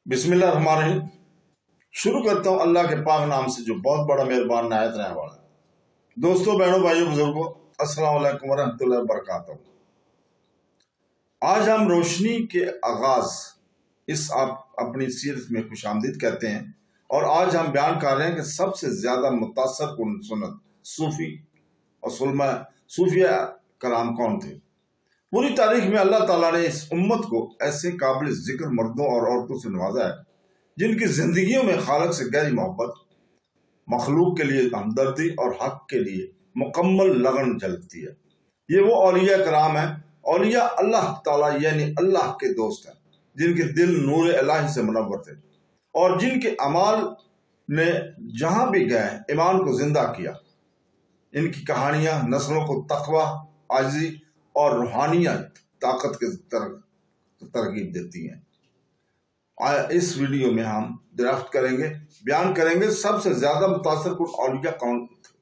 بسم اللہ الرحمن الرحیم۔ شروع کرتا ہوں اللہ کے پاک نام سے جو بہت بڑا مہربان نہایت رحم والا ہے۔ دوستوں، بہنوں، بھائیوں، بزرگوں، السلام علیکم ورحمۃ اللہ وبرکاتہ۔ آج ہم روشنی کے آغاز اس آپ اپنی سیرت میں خوش آمدید کہتے ہیں، اور آج ہم بیان کر رہے ہیں کہ سب سے زیادہ متاثر کن سنت صوفی اور صوفیہ کرام کون تھے۔ پوری تاریخ میں اللہ تعالیٰ نے اس امت کو ایسے قابل ذکر مردوں اور عورتوں سے نوازا ہے جن کی زندگیوں میں خالق سے گہری محبت، مخلوق کے لیے ہمدردی اور حق کے لیے مکمل لگن جھلکتی ہے۔ یہ وہ اولیاء کرام ہیں، اولیاء اللہ تعالیٰ یعنی اللہ کے دوست ہیں، جن کے دل نور الہی سے منور تھے اور جن کے اعمال نے جہاں بھی گئے ایمان کو زندہ کیا۔ ان کی کہانیاں نسلوں کو تقوی، عاجزی اور روحانیت طاقت کے ترغیب دیتی ہیں۔ اس ویڈیو میں ہم دریافت کریں گے، بیان کریں گے سب سے زیادہ متاثر کن اولیاء کون تھے،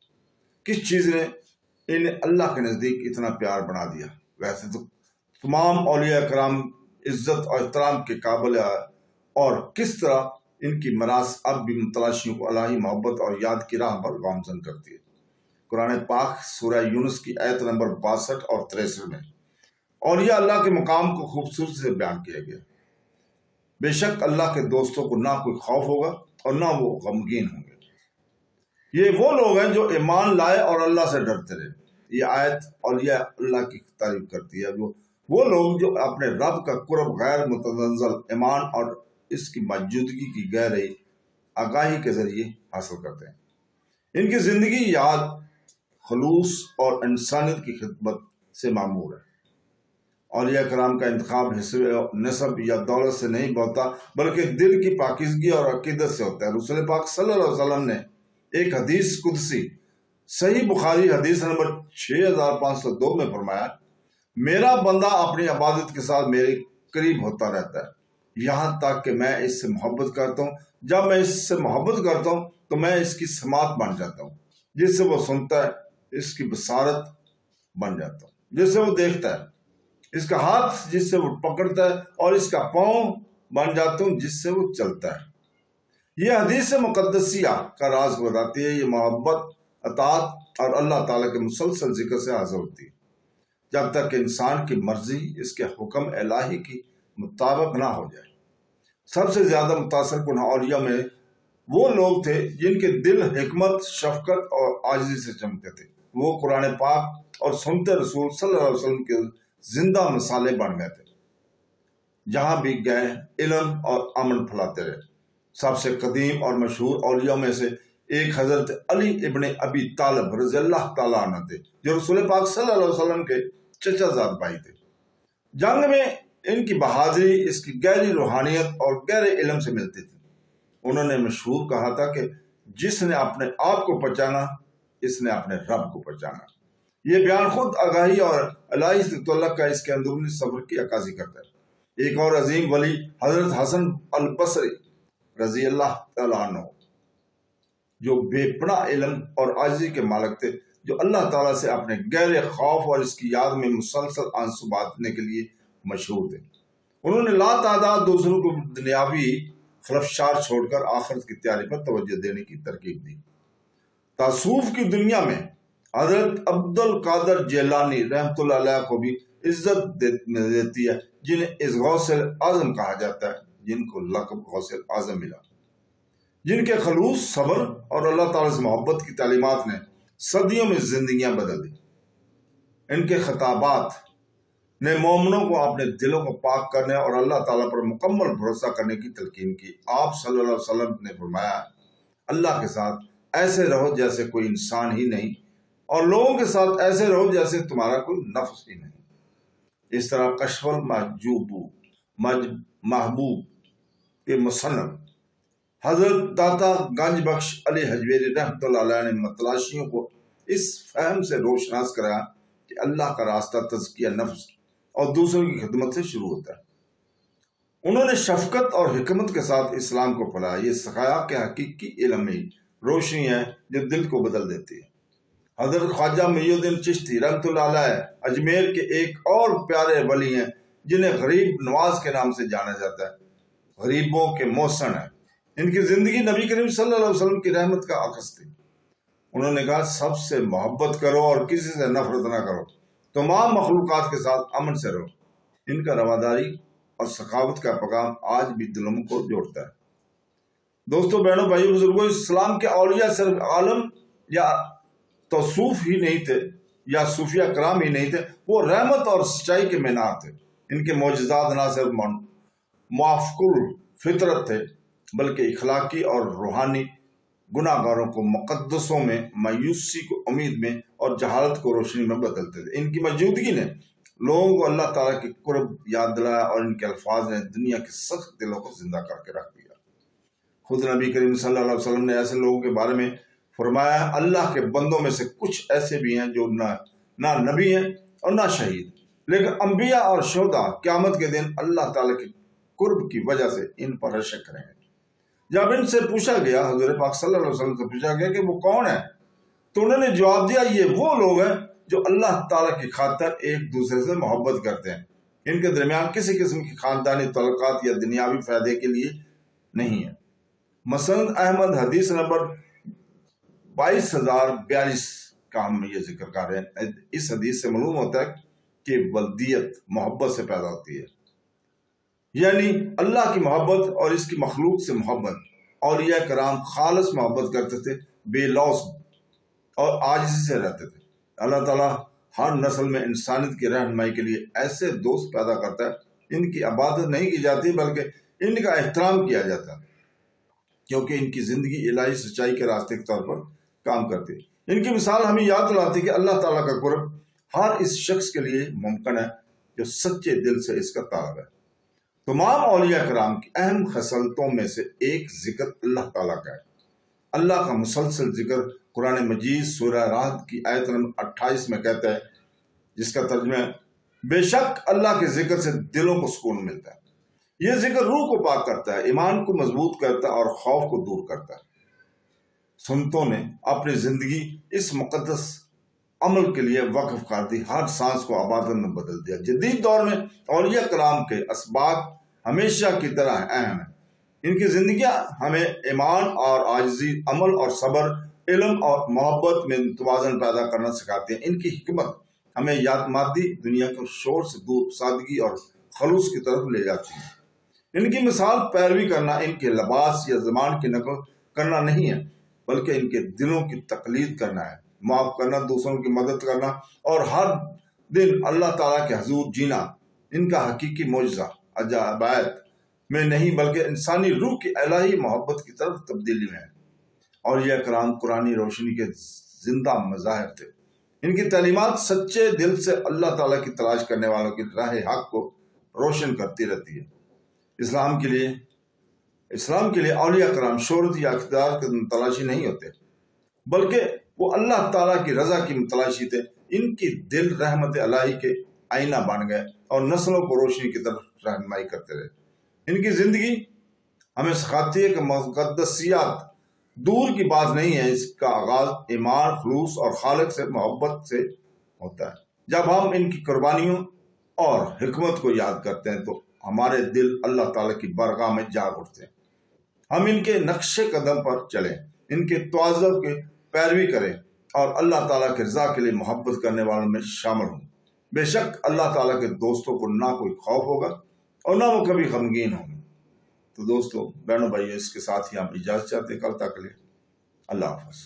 کس چیز نے انہیں اللہ کے نزدیک اتنا پیار بنا دیا۔ ویسے تو تمام اولیاء کرام عزت اور احترام کے قابل ہے، اور کس طرح ان کی میراث اب بھی متلاشیوں کو الہی محبت اور یاد کی راہ پر گامزن کرتی ہے۔ قرآن پاک سورہ یونس کی آیت نمبر 62 اور 63 میں اولیاء اللہ کے مقام کو خوبصورتی سے بیان کیا گیا۔ بے شک اللہ کے دوستوں کو نہ کوئی خوف ہوگا اور نہ وہ غمگین ہوں گے۔ یہ وہ لوگ ہیں جو ایمان لائے اور اللہ سے ڈرتے رہے۔ یہ آیت اولیاء اللہ کی تعریف کرتی ہے، وہ لوگ جو اپنے رب کا قرب غیر متزلزل ایمان اور اس کی موجودگی کی گہری آگاہی کے ذریعے حاصل کرتے ہیں۔ ان کی زندگی یاد، خلوص اور انسانیت کی خدمت سے معمور ہے۔ اولیاء کرام کا انتخاب حسب، نسب یا دولت سے نہیں ہوتا، بلکہ دل کی پاکیزگی اور عقیدت سے ہوتا ہے۔ رسول پاک صلی اللہ علیہ وسلم نے ایک حدیث قدسی صحیح بخاری حدیث نمبر 6502 میں فرمایا، میرا بندہ اپنی عبادت کے ساتھ میرے قریب ہوتا رہتا ہے، یہاں تک کہ میں اس سے محبت کرتا ہوں۔ جب میں اس سے محبت کرتا ہوں تو میں اس کی سماعت بن جاتا ہوں، جس سے وہ سنتا ہے، اس کی بصارت بن جاتا ہوں جس سے وہ دیکھتا ہے، اس کا ہاتھ جس سے وہ پکڑتا ہے، اور اس کا پاؤں بن جاتا ہوں جس سے وہ چلتا ہے۔ یہ حدیث مقدسیہ کا راز بتاتی ہے۔ یہ محبت، اطاعت اور اللہ تعالیٰ کے مسلسل ذکر سے حاصل ہوتی ہے، جب تک کہ انسان کی مرضی اس کے حکم الہی کی مطابق نہ ہو جائے۔ سب سے زیادہ متاثر کن اولیاء میں وہ لوگ تھے جن کے دل حکمت، شفقت اور عاجزی سے چمکتے تھے۔ وہ قرآن پاک اور سنت رسول صلی اللہ علیہ وسلم کے زندہ مثالیں بن گئے تھے، جہاں بھی گئے علم اور امن پھیلاتے رہے۔ سب سے قدیم اور مشہور اولیاء میں سے ایک حضرت علی ابن ابی طالب رضی اللہ تعالیٰ عنہ تھے، جو رسول پاک صلی اللہ علیہ وسلم کے چچا زاد بھائی تھے۔ جنگ میں ان کی بہادری اس کی گہری روحانیت اور گہرے علم سے ملتی تھی۔ انہوں نے مشہور کہا تھا کہ جس نے اپنے آپ کو پہچانا، اس نے اپنے رب کو پہچانا۔ یہ بیان خود آگاہی اور الہی سے تعلق کا اس کے اندرونی صبر کی عکاسی کرتا ہے۔ ایک اور عظیم ولی حضرت حسن البصری رضی اللہ تعالیٰ عنہ، جو بے پناہ علم اور عاجزی کے مالک تھے، جو اللہ تعالیٰ سے اپنے گہرے خوف اور اس کی یاد میں مسلسل آنسو بہانے کے لیے مشہور تھے۔ انہوں نے لا تعداد دوسروں کو دنیاوی خلفشار چھوڑ کر آخرت کی تیاری پر توجہ دینے کی ترغیب دی۔ تصوف کی دنیا میں حضرت عبد القادر جیلانی رحمۃ اللہ علیہ کو بھی عزت دیتی ہے، جنہیں اس غوث اعظم کہا جاتا ہے، جن کو لقب غوث اعظم ملا، جن کے خلوص، صبر اور اللہ تعالیٰ سے محبت کی تعلیمات نے صدیوں میں زندگیاں بدل دی۔ ان کے خطابات نے مومنوں کو اپنے دلوں کو پاک کرنے اور اللہ تعالیٰ پر مکمل بھروسہ کرنے کی تلقین کی۔ آپ صلی اللہ علیہ وسلم نے فرمایا، اللہ کے ساتھ ایسے رہو جیسے کوئی انسان ہی نہیں، اور لوگوں کے ساتھ ایسے رہو جیسے تمہارا کوئی نفس ہی نہیں۔ اس طرح کشف محبوب کے مصنف حضرت داتا گنج بخش علی حجویری رحمۃ اللہ علیہ نے متلاشیوں کو اس فہم سے روشناس کرایا کہ اللہ کا راستہ تزکیہ نفس اور دوسروں کی خدمت سے شروع ہوتا ہے۔ انہوں نے شفقت اور حکمت کے ساتھ اسلام کو پھیلایا۔ یہ سکھایا کہ حقیقی علم ہی روشنی ہے جو دل کو بدل دیتی ہے۔ حضرت خواجہ محی الدین چشتی رحمۃ اللہ علیہ اجمیر کے ایک اور پیارے ولی ہیں، جنہیں غریب نواز کے نام سے جانا جاتا ہے۔ غریبوں کے محسن ہیں۔ ان کی زندگی نبی کریم صلی اللہ علیہ وسلم کی رحمت کا عکس تھی۔ انہوں نے کہا سب سے محبت کرو اور کسی سے نفرت نہ کرو، تمام مخلوقات کے ساتھ امن سے رہو۔ ان کا رواداری اور سخاوت کا پیغام آج بھی دلوں کو جوڑتا ہے۔ دوستو، بہنوں، بھائیو، بزرگوں، اسلام کے اولیاء صرف عالم یا توصوف ہی نہیں تھے یا صوفیہ کرام ہی نہیں تھے، وہ رحمت اور سچائی کے مینار تھے۔ ان کے معجزات نہ صرف موافق الفطرت تھے بلکہ اخلاقی اور روحانی گناہ گاروں کو مقدسوں میں، مایوسی کو امید میں اور جہالت کو روشنی میں بدلتے تھے۔ ان کی موجودگی نے لوگوں کو اللہ تعالیٰ کی قرب یاد دلایا اور ان کے الفاظ نے دنیا کے سخت دلوں کو زندہ کر کے رکھ دیا۔ خود نبی کریم صلی اللہ علیہ وسلم نے ایسے لوگوں کے بارے میں فرمایا، اللہ کے بندوں میں سے کچھ ایسے بھی ہیں جو نہ نبی ہیں اور نہ شہید، لیکن انبیاء اور شہداء قیامت کے دن اللہ تعالیٰ کی قرب کی وجہ سے ان پر رشک کریں گے۔ جب ان سے پوچھا گیا، حضور پاک صلی اللہ علیہ وسلم سے پوچھا گیا کہ وہ کون ہے، تو انہوں نے جواب دیا، یہ وہ لوگ ہیں جو اللہ تعالیٰ کی خاطر ایک دوسرے سے محبت کرتے ہیں۔ ان کے درمیان کسی قسم کی خاندانی تعلقات یا دنیاوی فائدے کے لیے نہیں ہے۔ مسند احمد حدیث نمبر 22,042 کا ہم یہ ذکر کر رہے ہیں۔ اس حدیث سے معلوم ہوتا ہے کہ ولدیت محبت سے پیدا ہوتی ہے، یعنی اللہ کی محبت اور اس کی مخلوق سے محبت۔ اولیاء کرام خالص محبت کرتے تھے، بے لوث اور عاجزی سے رہتے تھے۔ اللہ تعالیٰ ہر نسل میں انسانیت کی رہنمائی کے لیے ایسے دوست پیدا کرتا ہے، ان کی عبادت نہیں کی جاتی بلکہ ان کا احترام کیا جاتا ہے، کیونکہ ان کی زندگی الہی سچائی کے راستے کے طور پر کام کرتی ہے۔ ان کی مثال ہمیں یاد دلاتی ہے کہ اللہ تعالیٰ کا قرب ہر اس شخص کے لیے ممکن ہے جو سچے دل سے اس کا طالب ہے۔ تمام اولیاء کرام کی اہم خصلتوں میں سے ایک ذکر اللہ تعالیٰ کا ہے۔ اللہ کا مسلسل ذکر قرآن مجید سورہ رعد کی آیت نمبر 28 میں کہتا ہے، جس کا ترجمہ ہے، بے شک اللہ کے ذکر سے دلوں کو سکون ملتا ہے۔ یہ ذکر روح کو پاک کرتا ہے، ایمان کو مضبوط کرتا ہے اور خوف کو دور کرتا ہے۔ سنتوں نے اپنی زندگی اس مقدس عمل کے لیے وقف کر دی، ہر سانس کو عبادت میں بدل دیا۔ جدید دور میں اولیاء کرام کے اسباق ہمیشہ کی طرح اہم ہیں۔ ان کی زندگیاں ہمیں ایمان اور عاجزی، عمل اور صبر، علم اور محبت میں توازن پیدا کرنا سکھاتے ہیں۔ ان کی حکمت ہمیں مادی دنیا کے شور سے دور سادگی اور خلوص کی طرف لے جاتی ہے۔ ان کی مثال پیروی کرنا ان کے لباس یا زبان کی نقل کرنا نہیں ہے، بلکہ ان کے دلوں کی تقلید کرنا ہے، معاف کرنا، دوسروں کی مدد کرنا اور ہر دن اللہ تعالیٰ کے حضور جینا۔ ان کا حقیقی معجزہ عجائبات میں نہیں بلکہ انسانی روح کی الہی محبت کی طرف تبدیلی میں ہے۔ اولیاء کرام قرآنی روشنی کے زندہ مظاہر تھے۔ ان کی تعلیمات سچے دل سے اللہ تعالیٰ کی تلاش کرنے والوں کی راہ حق کو روشن کرتی رہتی ہے۔ اسلام کے لیے اولیاء کرام شہرت یا اقتدار کے تلاشی نہیں ہوتے، بلکہ وہ اللہ تعالیٰ کی رضا کی متلاشی تھے۔ ان کی دل رحمت الہی کے آئینہ بن گئے اور نسلوں کو روشنی کی طرف رہنمائی کرتے رہے۔ ان کی زندگی ہمیں سکھاتی ہے کہ مقدسیات دور کی بات نہیں ہے، اس کا آغاز ایمان، خلوص اور خالق سے محبت سے ہوتا ہے۔ جب ہم ان کی قربانیوں اور حکمت کو یاد کرتے ہیں تو ہمارے دل اللہ تعالیٰ کی بارگاہ میں جاگ اٹھتے ہیں۔ ہم ان کے نقش قدم پر چلیں، ان کے تواضع کی پیروی کریں اور اللہ تعالیٰ کی رضا کے لیے محبت کرنے والوں میں شامل ہوں۔ بے شک اللہ تعالیٰ کے دوستوں کو نہ کوئی خوف ہوگا اور نہ وہ کبھی غمگین ہوں گے۔ تو دوستو، بہنوں بھائیو، اس کے ساتھ ہی ہم اجازت چاہتے ہیں، کل تک کے لیے اللہ حافظ۔